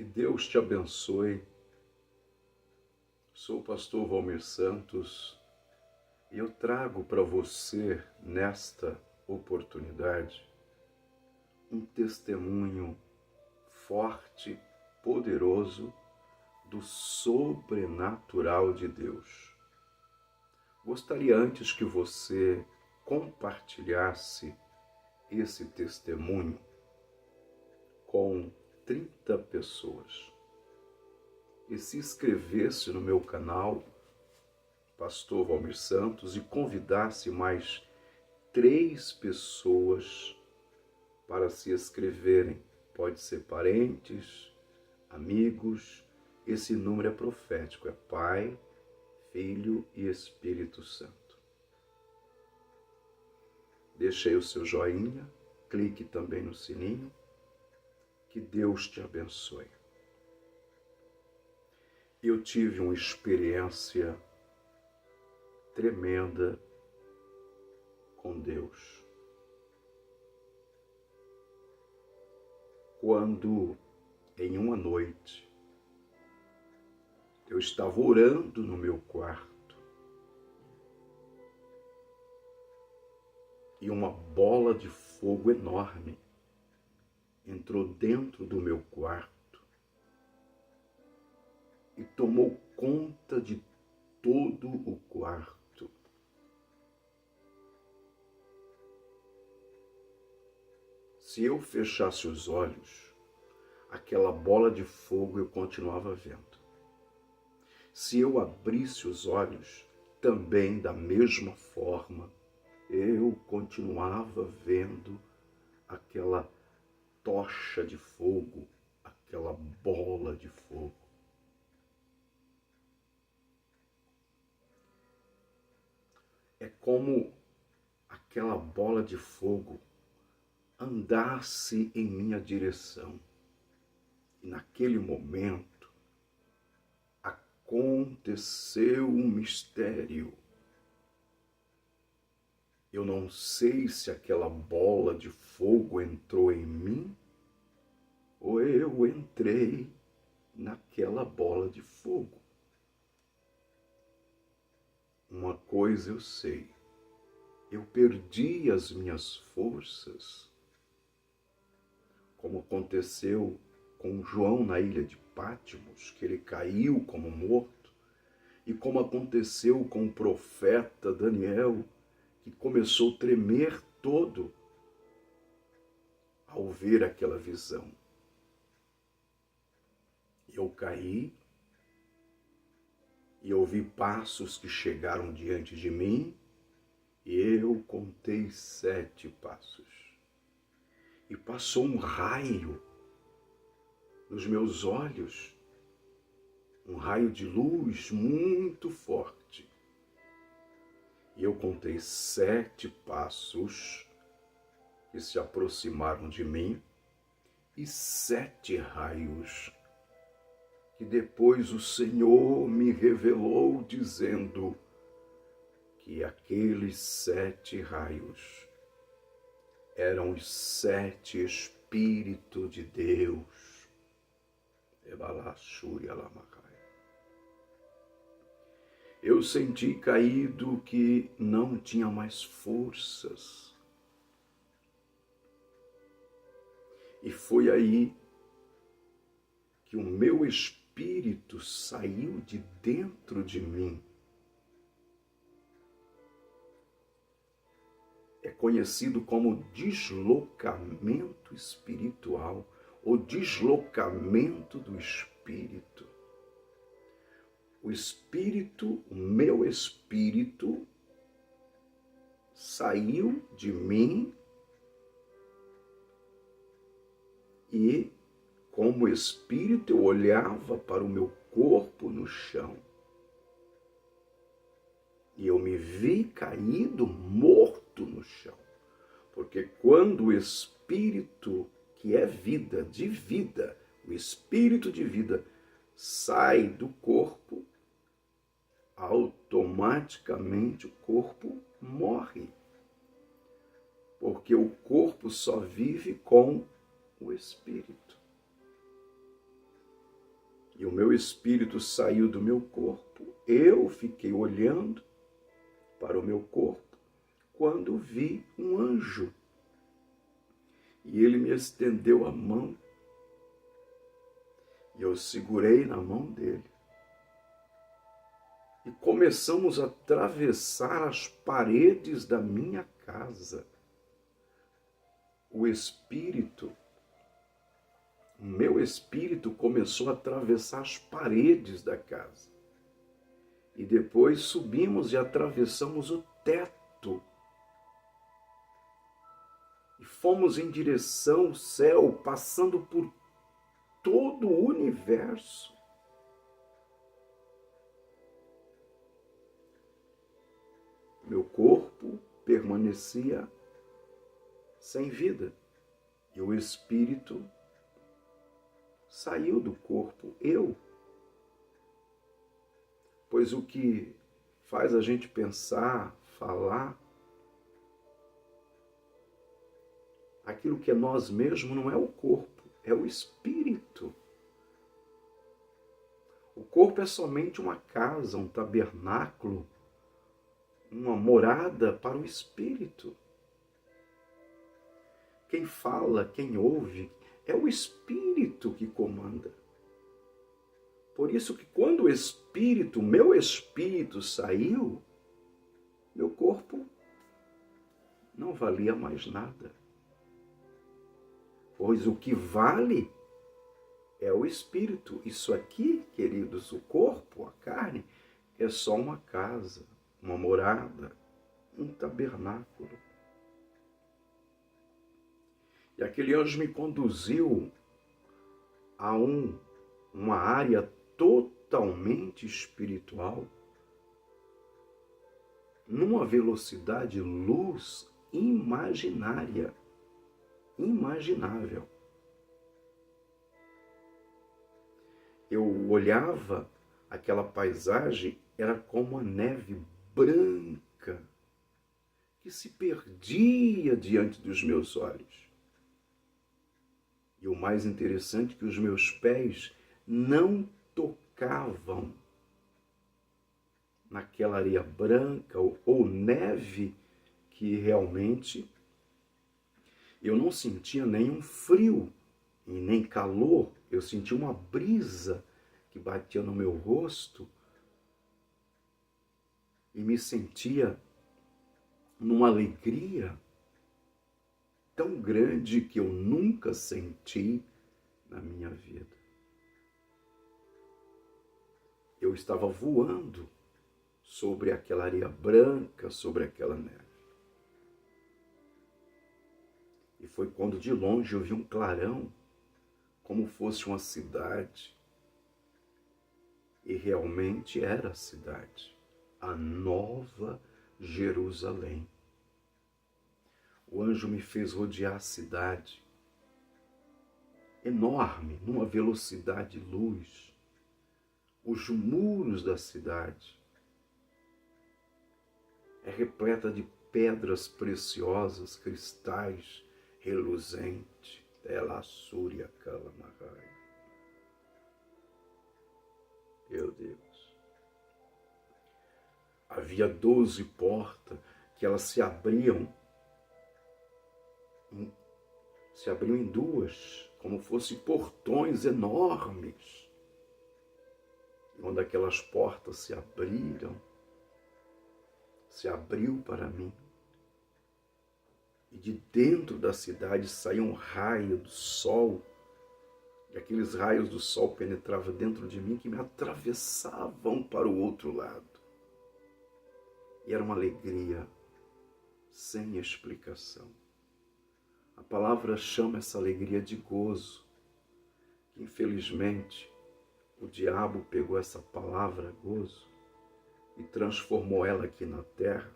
Que Deus te abençoe. Sou o pastor Valmir Santos e eu trago para você, nesta oportunidade, um testemunho forte, poderoso do sobrenatural de Deus. Gostaria antes que você compartilhasse esse testemunho com 30 pessoas e se inscrevesse no meu canal, Pastor Valmir Santos, e convidasse mais 3 pessoas para se inscreverem. Pode ser parentes, amigos, esse número é profético, é Pai, Filho e Espírito Santo. Deixe aí o seu joinha, clique também no sininho. Que Deus te abençoe. Eu tive uma experiência tremenda com Deus. Quando, em uma noite, eu estava orando no meu quarto e uma bola de fogo enorme entrou dentro do meu quarto e tomou conta de todo o quarto. Se eu fechasse os olhos, aquela bola de fogo eu continuava vendo. Se eu abrisse os olhos, também da mesma forma, eu continuava vendo aquela tocha de fogo, aquela bola de fogo. É como aquela bola de fogo andasse em minha direção. E naquele momento aconteceu um mistério. Eu não sei se aquela bola de fogo entrou em mim ou eu entrei naquela bola de fogo. Uma coisa eu sei, eu perdi as minhas forças, como aconteceu com João na ilha de Patmos, que ele caiu como morto, e como aconteceu com o profeta Daniel, que começou a tremer todo ao ver aquela visão. Eu caí e ouvi passos que chegaram diante de mim e eu contei 7 passos. E passou um raio nos meus olhos, um raio de luz muito forte. E eu contei 7 passos que se aproximaram de mim e 7 raios que depois o Senhor me revelou dizendo que aqueles 7 raios eram os 7 Espíritos de Deus. Eu senti caído que não tinha mais forças. E foi aí que o meu espírito saiu de dentro de mim. É conhecido como deslocamento espiritual, ou deslocamento do espírito. O espírito, o meu espírito, saiu de mim e, como espírito, eu olhava para o meu corpo no chão. E eu me vi caído, morto no chão. Porque quando o espírito, que é vida, de vida, o espírito de vida, sai do corpo, automaticamente o corpo morre. Porque o corpo só vive com o espírito. e o meu espírito saiu do meu corpo. Eu fiquei olhando para o meu corpo quando vi um anjo. E ele me estendeu a mão. E eu segurei na mão dele. E começamos a atravessar as paredes da minha casa. O meu espírito começou a atravessar as paredes da casa. E depois subimos e atravessamos o teto. E fomos em direção ao céu, passando por todo o universo. Meu corpo permanecia sem vida e o espírito saiu do corpo, eu. Pois o que faz a gente pensar, falar, aquilo que é nós mesmos não é o corpo, é o espírito. O corpo é somente uma casa, um tabernáculo, uma morada para o espírito. Quem fala, quem ouve, é o espírito que comanda. Por isso que quando o meu espírito saiu, meu corpo não valia mais nada. Pois o que vale é o espírito. Isso aqui, queridos, o corpo, a carne, é só uma casa, uma morada, um tabernáculo. E aquele anjo me conduziu a uma área totalmente espiritual, numa velocidade luz imaginária, imaginável. Eu olhava aquela paisagem, era como a neve branca que se perdia diante dos meus olhos. E o mais interessante é que os meus pés não tocavam naquela areia branca ou neve que realmente eu não sentia nenhum frio e nem calor. Eu sentia uma brisa que batia no meu rosto e me sentia numa alegria tão grande que eu nunca senti na minha vida. Eu estava voando sobre aquela areia branca, sobre aquela neve. E foi quando de longe eu vi um clarão, como fosse uma cidade. E realmente era a cidade, a Nova Jerusalém. O anjo me fez rodear a cidade, enorme, numa velocidade de luz. Os muros da cidade é repleta de pedras preciosas, cristais reluzentes. Ela Súria Kalamarai. Meu Deus. Havia 12 portas que elas se abriam em duas, como fossem portões enormes. E quando aquelas portas se abriu para mim, e de dentro da cidade saía um raio do sol, e aqueles raios do sol penetravam dentro de mim, que me atravessavam para o outro lado. E era uma alegria sem explicação. A palavra chama essa alegria de gozo, que infelizmente o diabo pegou essa palavra gozo e transformou ela aqui na terra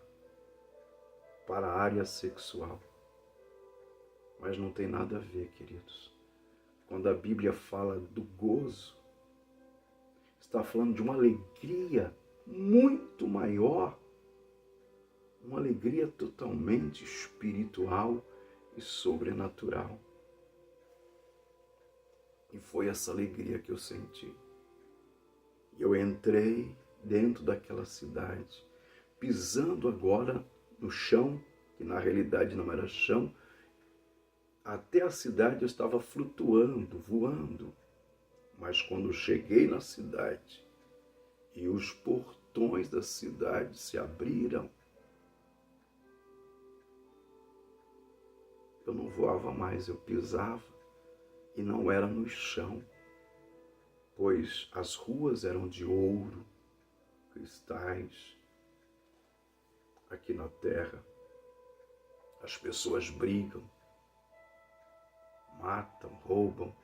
para a área sexual. Mas não tem nada a ver, queridos. Quando a Bíblia fala do gozo, está falando de uma alegria muito maior, uma alegria totalmente espiritual e sobrenatural. E foi essa alegria que eu senti. Eu entrei dentro daquela cidade, pisando agora no chão, que na realidade não era chão. Até a cidade eu estava flutuando, voando. Mas quando cheguei na cidade e os portões da cidade se abriram, eu não voava mais, eu pisava e não era no chão, pois as ruas eram de ouro, cristais. Aqui na terra, as pessoas brigam, matam, roubam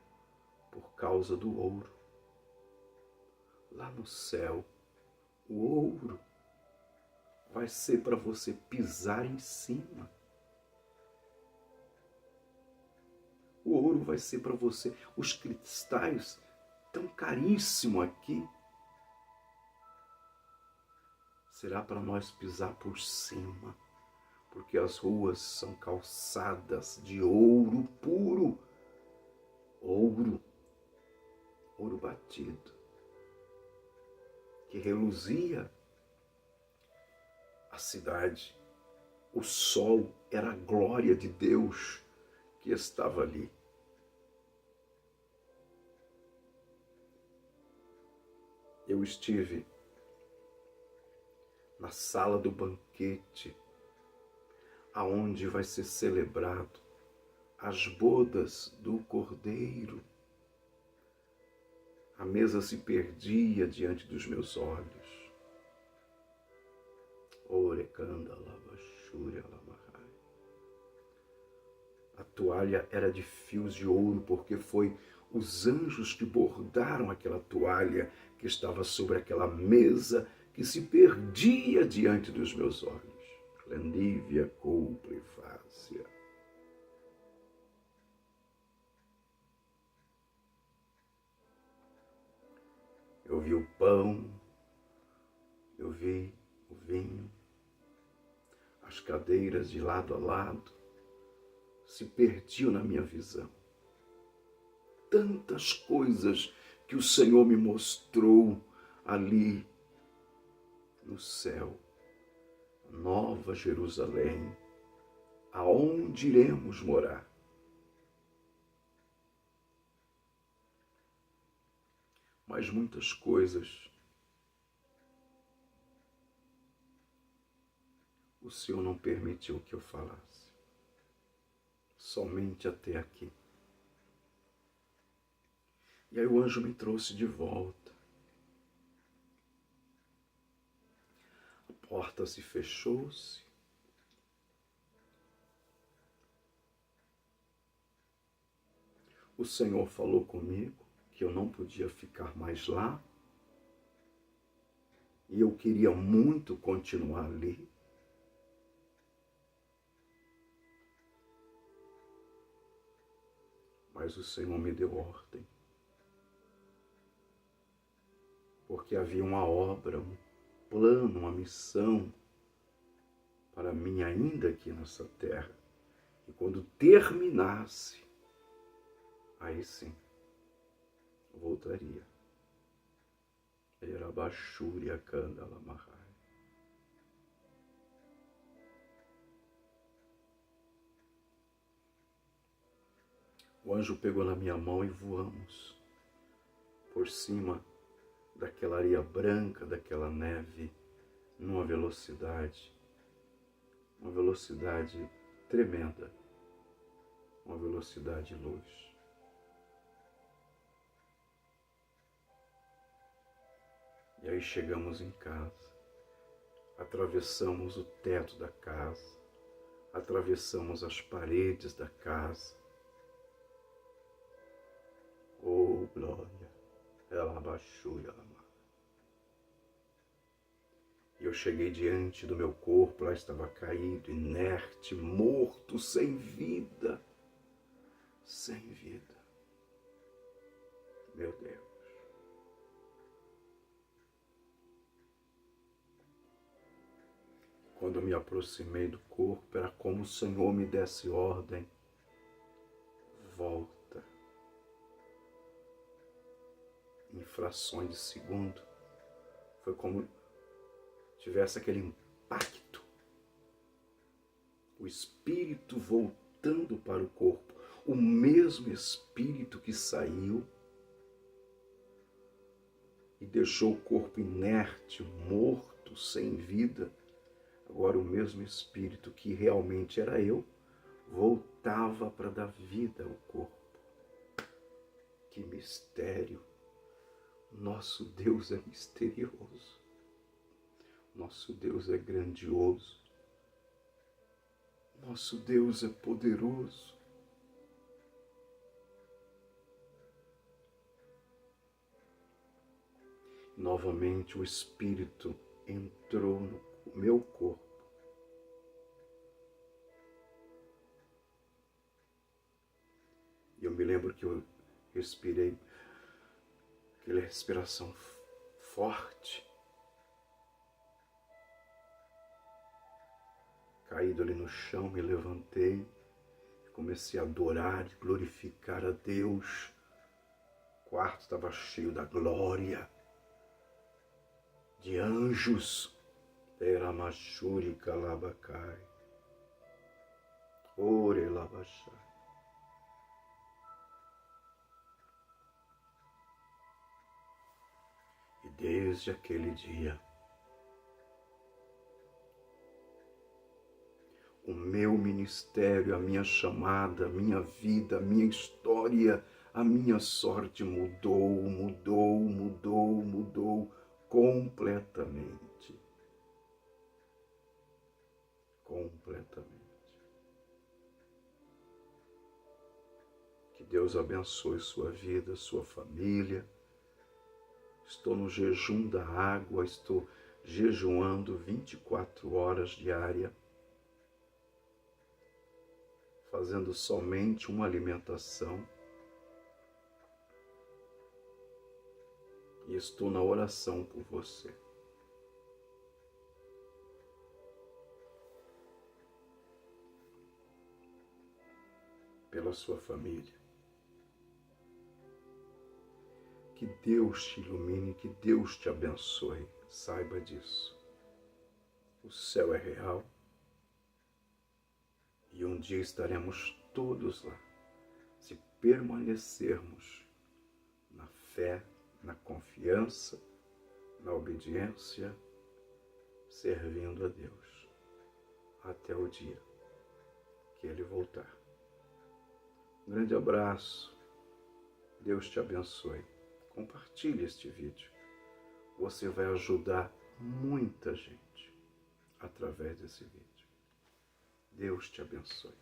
por causa do ouro. Lá no céu, o ouro vai ser para você pisar em cima. O ouro vai ser para você, os cristais tão caríssimos aqui, será para nós pisar por cima, porque as ruas são calçadas de ouro puro, ouro batido, que reluzia a cidade. O sol era a glória de Deus que estava ali. Eu estive na sala do banquete, aonde vai ser celebrado as bodas do Cordeiro. A mesa se perdia diante dos meus olhos. A toalha era de fios de ouro, porque foi os anjos que bordaram aquela toalha que estava sobre aquela mesa que se perdia diante dos meus olhos. Clandívia, cupra e fácia. Eu vi o pão, eu vi o vinho, as cadeiras de lado a lado se perdiam na minha visão. Tantas coisas que o Senhor me mostrou ali no céu, Nova Jerusalém, aonde iremos morar. Mas muitas coisas o Senhor não permitiu que eu falasse. Somente até aqui. E aí o anjo me trouxe de volta. A porta se fechou-se. O Senhor falou comigo que eu não podia ficar mais lá. E eu queria muito continuar ali. Mas o Senhor me deu ordem. Porque havia uma obra, um plano, uma missão para mim ainda aqui nessa terra. E quando terminasse, aí sim, voltaria. Era Bachúria Kandala Mahai. O anjo pegou na minha mão e voamos por cima daquela areia branca, daquela neve, numa velocidade tremenda, uma velocidade luz. E aí chegamos em casa, atravessamos o teto da casa, atravessamos as paredes da casa. Oh, glória! Ela abaixou e ela amava. E eu cheguei diante do meu corpo, lá estava caído, inerte, morto, sem vida. Sem vida. Meu Deus. Quando eu me aproximei do corpo, era como o Senhor me desse ordem. Volta. Em frações de segundo, Foi como tivesse aquele impacto. O espírito voltando para o corpo. O mesmo espírito que saiu e deixou o corpo inerte, morto, sem vida. Agora o mesmo espírito que realmente era eu, voltava para dar vida ao corpo. Que mistério! Nosso Deus é misterioso. Nosso Deus é grandioso. Nosso Deus é poderoso. Novamente o Espírito entrou no meu corpo. E eu me lembro que eu respirei aquela respiração forte. Caído ali no chão, me levantei, comecei a adorar e glorificar a Deus. O quarto estava cheio da glória de anjos. Teramachuri Kalabacai. Ore Labachai. E desde aquele dia, o meu ministério, a minha chamada, a minha vida, a minha história, a minha sorte mudou completamente. Completamente. Que Deus abençoe sua vida, sua família. Estou no jejum da água, estou jejuando 24 horas diárias, fazendo somente uma alimentação. E estou na oração por você. Pela sua família. Que Deus te ilumine, que Deus te abençoe. Saiba disso. O céu é real. E um dia estaremos todos lá, se permanecermos na fé, na confiança, na obediência, servindo a Deus, até o dia que Ele voltar. Um grande abraço, Deus te abençoe. Compartilhe este vídeo, você vai ajudar muita gente através desse vídeo. Deus te abençoe.